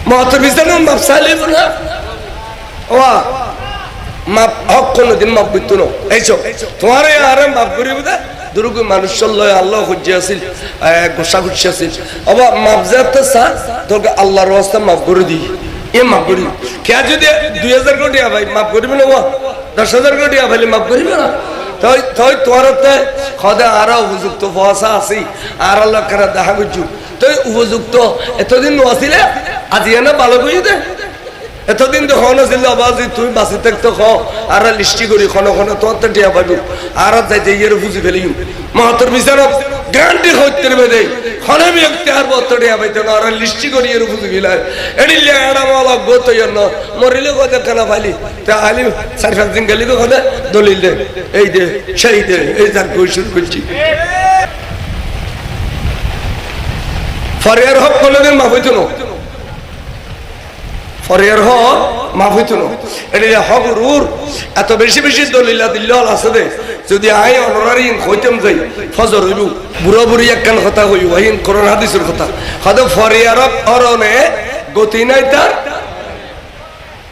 মহতর বিজানো মাপ চাইলে না ওয়া মাপ হক কোনদিন মাপ করতো না এইসব তোমার আরাম মাপ করিব দে দুর্গ মানুষ লয় আল্লাহ খুঁজে আসিল গোসা খুঁজছে আসিল আবার মাপ যাতে চা তোকে আল্লাহর রাস্তা মাপ করে দিই এ মাপ করি কে যদি 2000 কোটি ভাই মাপ করিবে না 10,000 কোটি ভাই মাপ করিবে না তাই তাই তোমার খদে আরো উপযুক্ত ফসা আছি আর লোকের দেখা করছু তুই উপযুক্ত এতদিন আসিলে আজি না ভালো করি দে এতদিন তো হন আছিল আবাজি তুই বাসি থাকতো খ আর লিস্টি করি খন খন তোর তো টিয়া পাবি আর যাইতে ইয়ের বুঝি ফেলিম মহতর বিচারক গ্যারান্টি হইতে দে খনে ব্যক্তি আর বত টিয়া পাইতো না আর লিস্টি করি এর বুঝি ফেলাই এডি লেড়া মালা গত ইন্ন মরিলে কত কানা ফাইলি তা আলি 4-5 দিন গেলি তো খনে দলিল দে এই দে সেই দে এই যার কই শুরু করছি ফরিয়ার হক কোনদিন মাফ হইতো না ফরিয়ার হক মাফ হইতো না এটা হক রুর এত বেশি বেশি দলিলা দিল্লাল আছে দে যদি আই অনারারি হইতাম যাই ফজর হইব বুড়া বুড়ি একখান কথা হই ওয়াহিন কোরআন হাদিসের কথা হয়তো ফরিয়ার হক অরনে গতি নাই তার